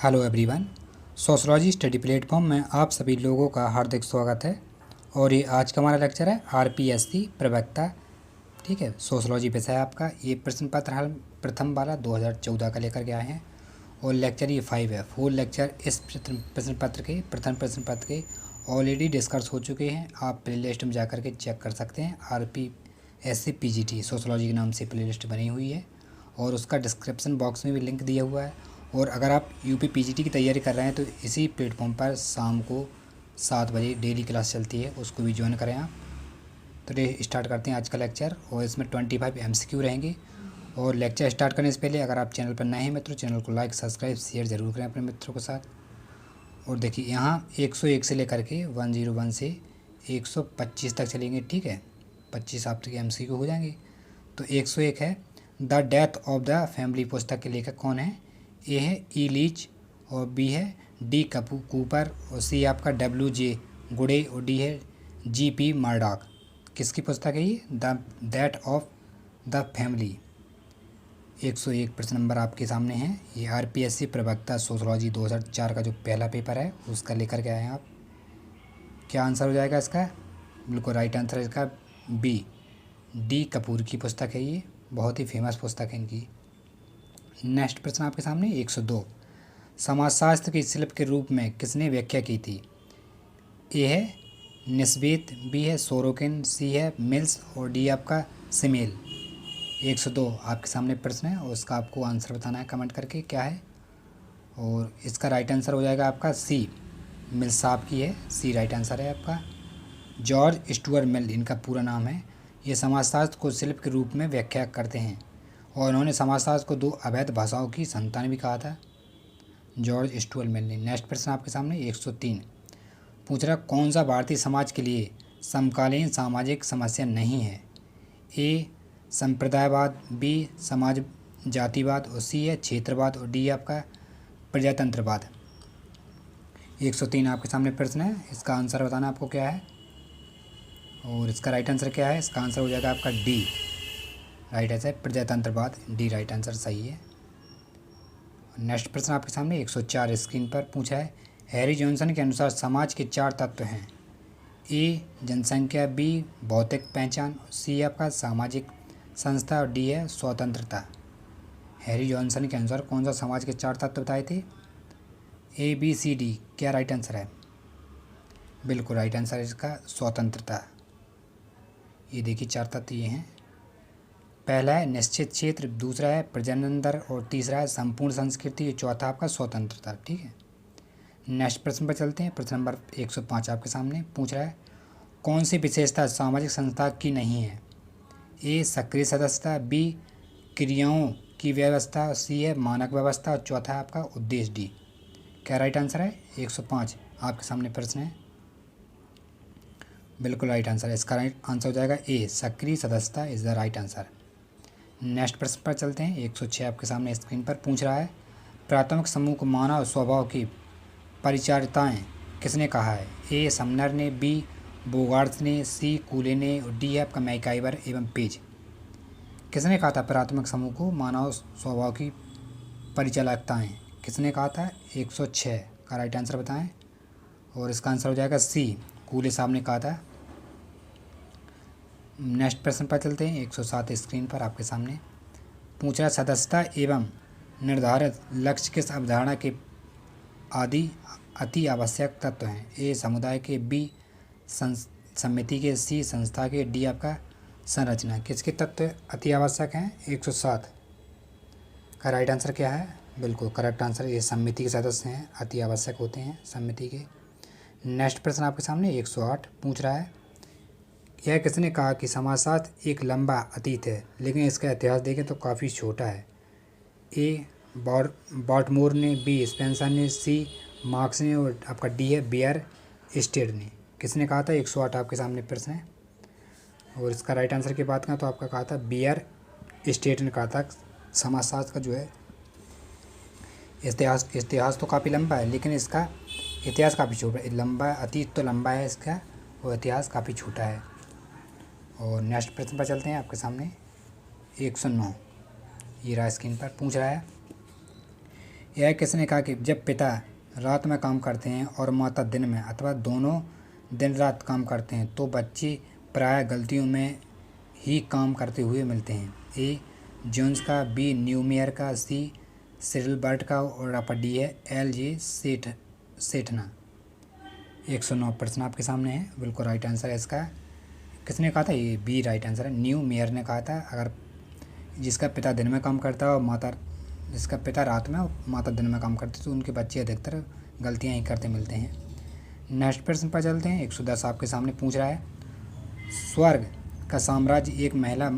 Hello everyone. Sociology study platform में आप सभी लोगों का हार्दिक स्वागत है। और ये आज का हमारा लेक्चर है आरपीएससी प्रवक्ता। ठीक है, सोशलॉजी विषय आपका ये प्रश्न पत्र हाल प्रथम वाला 2014 का लेकर के आए हैं और लेक्चर ये 5 है। 4 लेक्चर इस प्रश्न पत्र के प्रथम प्रश्न पत्र के ऑलरेडी डिस्कस हो चुके हैं। आप प्ले लिस्ट में जा कर के चेक कर सकते हैं। आरपीएससी पीजीटी सोशलॉजी के नाम से प्ले लिस्ट बनी हुई है और उसका डिस्क्रिप्शन बॉक्स में भी लिंक दिया हुआ है। और अगर आप यूपी पीजीटी की तैयारी कर रहे हैं तो इसी प्लेटफॉर्म पर शाम को 7 बजे डेली क्लास चलती है, उसको भी ज्वाइन करें आप। तो स्टार्ट करते हैं आज का लेक्चर और इसमें 25 एमसीक्यू रहेंगे। और लेक्चर स्टार्ट करने से पहले अगर आप चैनल पर नए हैं मित्रों, चैनल को लाइक सब्सक्राइब शेयर ज़रूर करें अपने मित्रों के साथ। और देखिए यहाँ 101 से लेकर के 101 से 125 तक चलेंगे। ठीक है, 25 आपके एमसीक्यू हो जाएंगे। तो 101 है the death of the family. पुस्तक के लेखक कौन है? ए है ई लीच और बी है डी कूपर और सी आपका डब्ल्यू जे गुडे और डी है जी पी मर्डॉक। किसकी पुस्तक है ये? The death of the family. 101 प्रश्न नंबर आपके सामने है। ये आरपीएससी प्रवक्ता सोशलॉजी 2004 का जो पहला पेपर है उसका लेकर के आए हैं आप। क्या आंसर हो जाएगा इसका? बिल्कुल राइट आंसर है इसका बी, डी कपूर की पुस्तक है ये, बहुत ही फेमस पुस्तक है इनकी। नेक्स्ट प्रश्न आपके सामने 102। समाजशास्त्र की शिल्प के रूप में किसने व्याख्या की थी? ए है निस्बेत, बी है सोरोकिन, सी है मिल्स और डी आपका सिमेल। 102 आपके सामने प्रश्न है और उसका आपको आंसर बताना है कमेंट करके क्या है। और इसका राइट आंसर हो जाएगा आपका सी, मिल्स साहब की है, सी राइट आंसर है आपका। जॉर्ज स्टुअर्ट मिल इनका पूरा नाम है। ये समाजशास्त्र को शिल्प के रूप में व्याख्या करते हैं और उन्होंने समाजशास्त्र को 2 अवैध भाषाओं की संतान भी कहा था, जॉर्ज स्टुअर्ट मिल ने। नेक्स्ट प्रश्न आपके सामने 103 पूछ रहा कौन सा भारतीय समाज के लिए समकालीन सामाजिक समस्या नहीं है? ए संप्रदायवाद, बी समाज जातिवाद और सी है क्षेत्रवाद और डी आपका प्रजातंत्रवाद। 103 आपके सामने प्रश्न है, इसका आंसर बताना आपको क्या है और इसका राइट आंसर क्या है? इसका आंसर हो जाएगा आपका डी राइट आंसर प्रजातंत्रवाद, डी राइट आंसर सही है। नेक्स्ट प्रश्न आपके सामने 104 स्क्रीन पर पूछा है हैरी जॉनसन के अनुसार समाज के 4 तत्व हैं। ए जनसंख्या, बी भौतिक पहचान, सी आपका सामाजिक संस्था और डी है स्वतंत्रता। हैरी जॉनसन के अनुसार कौन सा समाज के 4 तत्व बताए थे? A B C D. क्या राइट आंसर है? बिल्कुल राइट आंसर है इसका स्वतंत्रता। ये देखिए 4 तत्व ये हैं। पहला है निश्चित क्षेत्र, दूसरा है प्रजनन दर और तीसरा है संपूर्ण संस्कृति और चौथा आपका स्वतंत्रता। ठीक है, नेक्स्ट प्रश्न पर चलते हैं। प्रश्न नंबर 105 आपके सामने पूछ रहा है कौन सी विशेषता सामाजिक संस्था की नहीं है? ए सक्रिय सदस्यता, बी क्रियाओं की व्यवस्था, सी है मानक व्यवस्था और चौथा है आपका उद्देश्य डी। क्या राइट आंसर है? 105 आपके सामने प्रश्न है, बिल्कुल राइट आंसर है। इसका राइट आंसर हो जाएगा ए सक्रिय सदस्यता is the right answer. Next प्रश्न पर चलते हैं। 106 आपके सामने स्क्रीन पर पूछ रहा है प्राथमिक समूह को मानव स्वभाव की परिचारिताएँ किसने कहा है? ए समनर ने, बी बोगार्थ ने, सी कूले ने और डी आपका मैकाइवर एवं पेज। किसने कहा था प्राथमिक समूह को मानव स्वभाव की परिचालकताएँ? किसने कहा था? 106 का राइट आंसर बताएं और इसका आंसर हो जाएगा सी, कूले साहब ने कहा था। नेक्स्ट प्रश्न पर चलते हैं। 107 स्क्रीन पर आपके सामने पूछ रहा सदस्यता एवं निर्धारित लक्ष्य किस अवधारणा के अति आवश्यक तत्व हैं? ए समुदाय के, बी समिति के, सी संस्था के, डी आपका संरचना। किसके तत्व अति आवश्यक हैं? 107 का राइट आंसर क्या है? बिल्कुल करेक्ट आंसर ये समिति के सदस्य हैं, अति आवश्यक होते हैं समिति के। नेक्स्ट प्रश्न आपके सामने 108 पूछ रहा है यह किसने कहा कि समाजशास्त्र एक लंबा अतीत है लेकिन इसका इतिहास देखें तो काफ़ी छोटा है? ए बॉटमोर ने, बी स्पेंसर ने, सी मार्क्स ने और आपका डी है बियर स्टेड ने। किसने कहा था? 108 आपके सामने प्रश्न है और इसका राइट आंसर की बात करें तो आपका कहा था बियर स्टेड ने कहा था समाजशास्त्र का जो है इतिहास तो काफ़ी लंबा है लेकिन इसका इतिहास काफ़ी छोटा है। लंबा अतीत तो लंबा है इसका और इतिहास काफ़ी छोटा है। और नेक्स्ट प्रश्न पर चलते हैं आपके सामने 109 ये रहा स्क्रीन पर पूछ रहा है यह किसने कहा कि जब पिता रात में काम करते हैं और माता दिन में अथवा दोनों दिन रात काम करते हैं तो बच्चे प्रायः गलतियों में ही काम करते हुए मिलते हैं। ए जोन्स का, बी न्यूमेयर का, सी सिरिल बर्ट का और आपका डी है एल जे सेठना। 109 प्रश्न आपके सामने है, बिल्कुल राइट आंसर है इसका। किसने कहा था? ये बी राइट आंसर है, न्यू मेयर ने कहा था। अगर जिसका पिता दिन में काम करता है और जिसका पिता रात में और माता दिन में काम करती तो उनके बच्चे अधिकतर गलतियां ही करते मिलते हैं। नेक्स्ट प्रश्न पर चलते हैं। 110 आपके सामने पूछ रहा है, स्वर्ग का साम्राज्य एक महिला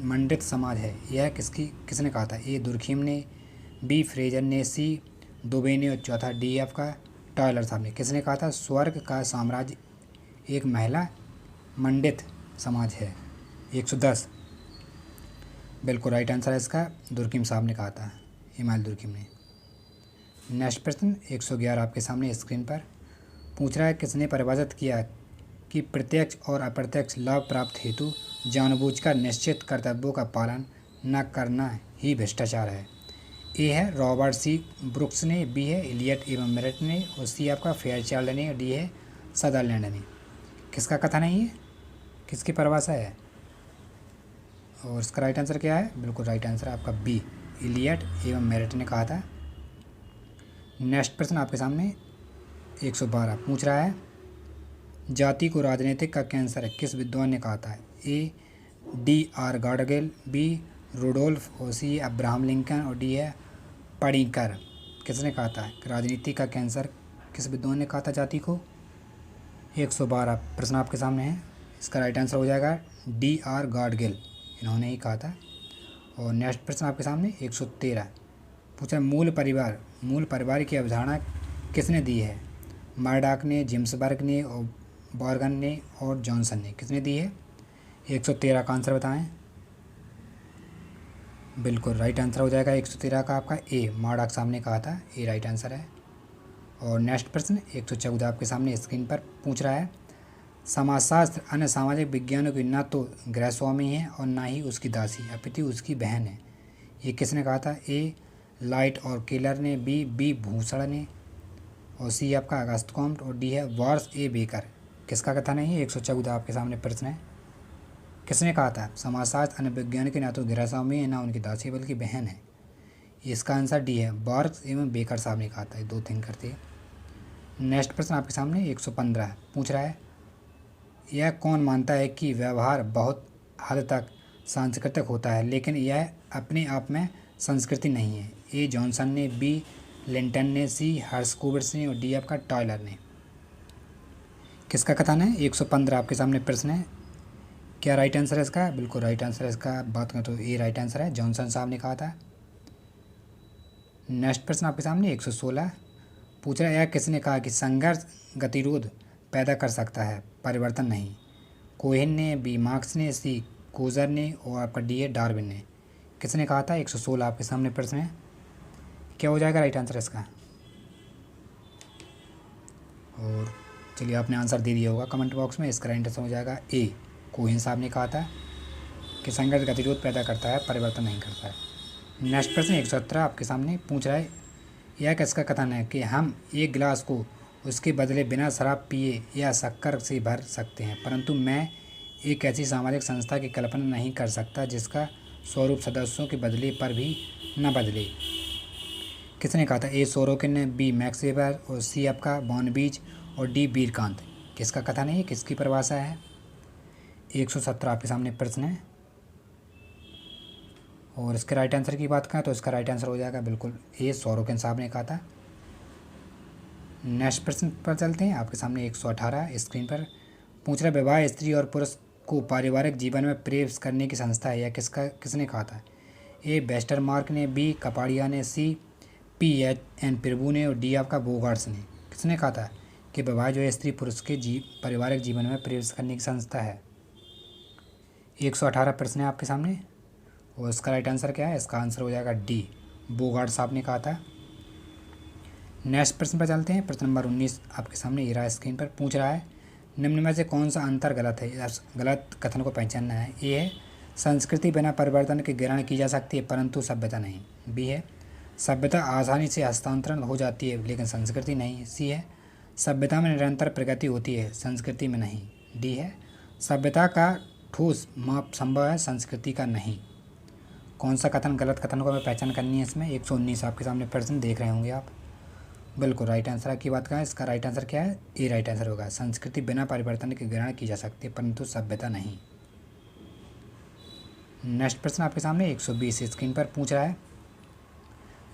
मंडित समाज है, यह किसने कहा था? ए दुर्खीम ने, बी फ्रेजर ने, सी दुबे ने और चौथा डी आपका टॉयलर साहब ने। किसने कहा था स्वर्ग का साम्राज्य एक महिला मंडित समाज है? 110 बिल्कुल राइट आंसर है इसका, दुर्खीम साहब ने कहा था, हिमाल दुर्खीम ने। नेक्स्ट प्रश्न 111 आपके सामने स्क्रीन पर पूछ रहा है, किसने परिभाषित किया कि प्रत्यक्ष और अप्रत्यक्ष लाभ प्राप्त हेतु जानबूझकर निश्चित कर्तव्यों का पालन न करना ही भ्रष्टाचार है? ए है रॉबर्ट सी ब्रुक्स ने, बी है इलियट एवं मेरिट ने और सी आपका फेयरचाइल्ड ने और डी है सदरलैंड ने। किसका कथन है ये? किसकी परिभाषा है? और इसका राइट आंसर क्या है? बिल्कुल राइट आंसर आपका बी इलियट एवं मेरिट ने कहा था। नेक्स्ट प्रश्न आपके सामने 112 पूछ रहा है, जाति को राजनीतिक का कैंसर है, किस विद्वान ने कहा था? A D R Gadgil, B Rudolf और सी अब्राहम लिंकन और डी है पडिकर। किसने कहा था राजनीति का कैंसर किस विद्वान ने कहा था जाति को? 112 प्रश्न आपके सामने है, इसका राइट आंसर हो जाएगा डी आर गार्डगेल, इन्होंने ही कहा था। और नेक्स्ट प्रश्न आपके सामने 113 पूछा, मूल परिवार की अवधारणा किसने दी है? मर्डॉक ने, जिम्सबर्ग ने और बॉर्गन ने और जॉनसन ने। किसने दी है? 113 का आंसर बताएं। बिल्कुल राइट आंसर हो जाएगा 113 का आपका ए मर्डॉक साहब ने कहा था, ए राइट आंसर है। और नेक्स्ट प्रश्न 114 आपके सामने स्क्रीन पर पूछ रहा है, समाजशास्त्र अन्य सामाजिक विज्ञानों की न तो गृहस्वामी है और ना ही उसकी दासी अपितु उसकी बहन है, ये किसने कहा था? ए लाइट और केलर ने, बी भूषण ने और सी आपका अगस्त कॉम्ट और डी है वॉर्स ए बेकर। किसका कथन है ये? 114 आपके सामने प्रश्न है, किसने कहा था समाजशास्त्र अन्य विज्ञान की ना तो गृहस्वामी है ना उनकी दासी बल्कि बहन है? इसका आंसर डी है, वॉर्स एवं बेकर साहब ने कहा था, दो थिंक करते हैं। नेक्स्ट प्रश्न आपके सामने 115 पूछ रहा है, यह कौन मानता है कि व्यवहार बहुत हद तक सांस्कृतिक होता है लेकिन यह अपने आप में संस्कृति नहीं है? ए जॉनसन ने, बी लिंटन ने, सी हर्स्कोविट्ज़ ने और डी आपका टॉयलर ने। किसका कथन है? 115 आपके सामने प्रश्न है, क्या राइट आंसर है इसका? बिल्कुल राइट आंसर है इसका, बात करें तो ए राइट आंसर है, जॉनसन साहब ने कहा था। नेक्स्ट प्रश्न आपके सामने 116 पूछ रहा है, यह किसने कहा कि संघर्ष गतिरोध पैदा कर सकता है परिवर्तन नहीं? कोहेन ने, बी मार्क्स ने, सी कोजर ने और आपका डी है डार्विन ने। किसने कहा था? 116 आपके सामने प्रश्न है, क्या हो जाएगा राइट आंसर इसका? और चलिए आपने आंसर दे दिया होगा कमेंट बॉक्स में, इसका राइट आंसर हो जाएगा ए कोहेन साहब ने कहा था कि संघर्ष गतिरोध पैदा करता है परिवर्तन नहीं करता है। नेक्स्ट प्रश्न 117 आपके सामने पूछ रहा है, यह किसका कथन है कि हम एक गिलास को उसके बदले बिना शराब पिए या शक्कर से भर सकते हैं, परंतु मैं एक ऐसी सामाजिक संस्था की कल्पना नहीं कर सकता जिसका स्वरूप सदस्यों के बदले पर भी न बदले? किसने कहा था? ए सोरोकिन ने, बी मैक्स वेबर और सी आपका बॉर्नबीज और डी बीरकांत। किसका कथन है ये? किसकी परिभाषा है? 117 आपके सामने प्रश्न है और इसके राइट आंसर की बात करें तो इसका राइट आंसर हो जाएगा बिल्कुल ए सोरोकिन साहब ने कहा था। नेक्स्ट प्रश्न पर चलते हैं। आपके सामने 118 स्क्रीन पर पूछ रहा, विवाह स्त्री और पुरुष को पारिवारिक जीवन में प्रवेश करने की संस्था है, या किसने कहा था? ए वेस्टरमार्क ने, बी कपाड़िया ने, सी पी एच एन प्रभु ने और डी आपका बोगार्ड्स ने। किसने कहा था कि विवाह जो है स्त्री पुरुष के पारिवारिक जीवन में प्रवेश करने की संस्था है? 118 प्रश्न है आपके सामने और इसका राइट आंसर क्या है? इसका आंसर हो जाएगा डी बोगार्ड साहब ने कहा था। नेक्स्ट प्रश्न पर चलते हैं। प्रश्न नंबर 19 आपके सामने ये रहा स्क्रीन पर पूछ रहा है, निम्न में से कौन सा अंतर गलत है? गलत कथन को पहचानना है। ए है संस्कृति बिना परिवर्तन के ग्रहण की जा सकती है परंतु सभ्यता नहीं। बी है सभ्यता आसानी से हस्तांतरण हो जाती है लेकिन संस्कृति नहीं। सी है, सभ्यता में निरंतर प्रगति होती है, संस्कृति में नहीं। डी है, सभ्यता का ठोस माप संभव है, संस्कृति का नहीं। कौन सा कथन गलत कथन को हमें पहचान करनी है इसमें? 119 आपके सामने प्रश्न देख रहे होंगे आप। बिल्कुल राइट आंसर की बात करें, इसका राइट आंसर क्या है? ए राइट आंसर होगा। संस्कृति बिना परिवर्तन के ग्रहण की जा सकती है परंतु सभ्यता नहीं। नेक्स्ट प्रश्न आपके सामने 120 स्क्रीन पर पूछ रहा है,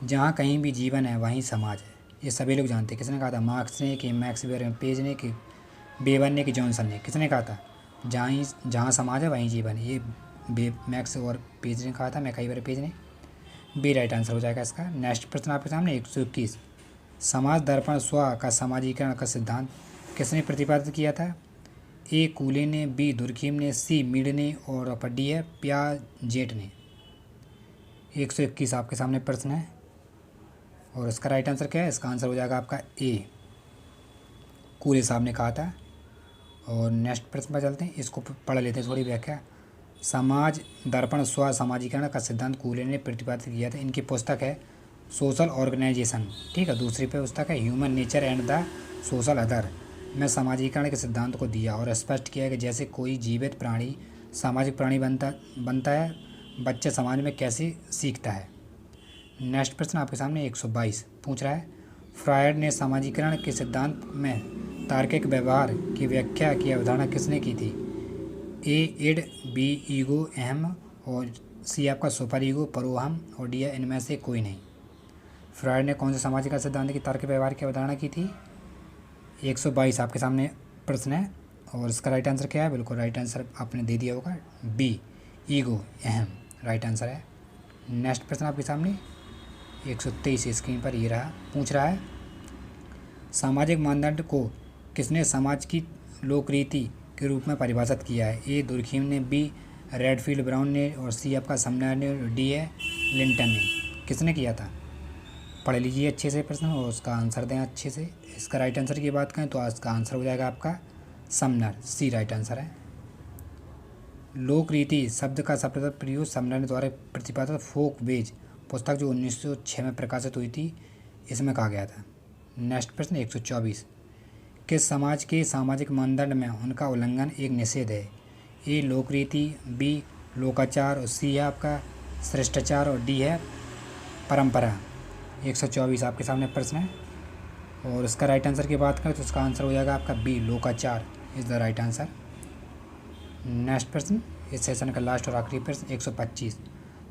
जहाँ कहीं भी जीवन है वहीं समाज है। ये सभी लोग जानते हैं। किसने कहा था? मार्क्स ने, कि मैक्स पेज ने, कि बेवन ने, कि जॉनसन ने? किसने कहा था? जहाँ समाज है वहीं जीवन है। ये मैक्स और पेज ने कहा था, मैं कई बार पेज ने। बी राइट आंसर हो जाएगा इसका। नेक्स्ट प्रश्न आपके सामने 121, समाज दर्पण स्व का समाजीकरण का सिद्धांत किसने प्रतिपादित किया था? ए कूले ने, बी दुर्खीम ने, सी मीड ने, और डी है पियाजेट ने। 121 आपके सामने प्रश्न है और इसका राइट आंसर क्या है? इसका आंसर हो जाएगा आपका ए, कूले साहब ने कहा था। और नेक्स्ट प्रश्न पर चलते हैं, इसको पढ़ लेते हैं थोड़ी व्याख्या। समाज दर्पण स्व समाजीकरण का सिद्धांत कूले ने प्रतिपादित किया था। इनकी पुस्तक है सोशल ऑर्गेनाइजेशन, ठीक है। दूसरी पे पुस्तक है human nature and the social other में समाजीकरण के सिद्धांत को दिया और स्पष्ट किया कि जैसे कोई जीवित प्राणी सामाजिक प्राणी बनता है, बच्चे समाज में कैसे सीखता है। नेक्स्ट प्रश्न आपके सामने 122 पूछ रहा है, फ्रायड ने समाजीकरण के सिद्धांत में तार्किक व्यवहार की व्याख्या की अवधारणा किसने की थी? ए इड, बी ईगो अहम, और सी आपका सुपर ईगो परोहम, और डी है इनमें से कोई नहीं। फ्रायड ने कौन से सामाजिक सिद्धांत की तार्किक व्यवहार की अवधारणा की थी? 122 आपके सामने प्रश्न है और इसका राइट आंसर क्या है? बिल्कुल राइट आंसर आपने दे दिया होगा, बी ईगो अहम राइट आंसर है। नेक्स्ट प्रश्न आपके सामने 123 स्क्रीन पर ये रहा, पूछ रहा है, सामाजिक मानदंड को किसने समाज की लोक रीति के रूप में परिभाषित किया है? ए दुर्खीम ने, बी रेडफील्ड ब्राउन ने, और सी आपका समनर ने, और डी है लिंटन ने। किसने किया था? पढ़ लीजिए अच्छे से प्रश्न और उसका आंसर दें अच्छे से। इसका राइट आंसर की बात करें तो इसका आंसर हो जाएगा आपका समनर, सी राइट आंसर है। लोक रीति शब्द का सर्वप्रथम प्रयोग समनर द्वारा प्रतिपादित फोक वेज पुस्तक जो 1906 में प्रकाशित हुई थी, इसमें कहा गया था। नेक्स्ट प्रश्न 124, किस समाज के सामाजिक मानदंड में उनका उल्लंघन एक निषेध है? ए लोकरीति, बी लोकाचार, और सी है आपका श्रेष्ठाचार, और डी है परंपरा। 124 आपके सामने प्रश्न है और इसका राइट आंसर की बात करें तो इसका आंसर हो जाएगा आपका बी लोकाचार is the right answer. Next प्रश्न इस सेशन का लास्ट और आखिरी प्रश्न 125,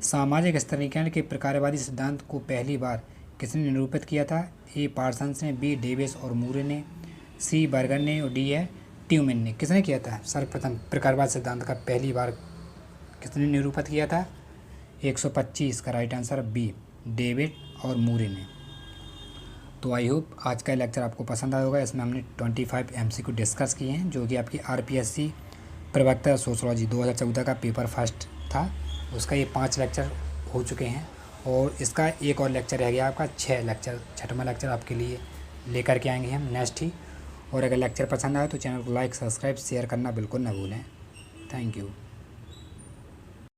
सामाजिक स्तरीकरण के प्रकारवादी सिद्धांत को पहली बार किसने निरूपित किया था? ए पार्सन्स ने, बी डेविस और मूरे ने, सी बर्गर ने, और डी है ट्यूमेन ने। किसने किया था सर्वप्रथम प्रकारवाद सिद्धांत का पहली बार किसने निरूपित किया था? 125 का राइट आंसर बी डेविड और मूरे ने। तो आई होप आज का लेक्चर आपको पसंद आया होगा। इसमें हमने 25 MCQ डिस्कस किए हैं जो कि आपकी RPSC प्रवक्ता सोशलॉजी 2014 का पेपर फर्स्ट था, उसका ये 5 लेक्चर हो चुके हैं और इसका एक और लेक्चर रह गया आपका 6 लेक्चर, 6वां लेक्चर आपके लिए लेकर के आएंगे हम नेक्स्ट ही। और अगर लेक्चर पसंद आए तो चैनल को लाइक, सब्सक्राइब, शेयर करना बिल्कुल ना भूलें। Thank you.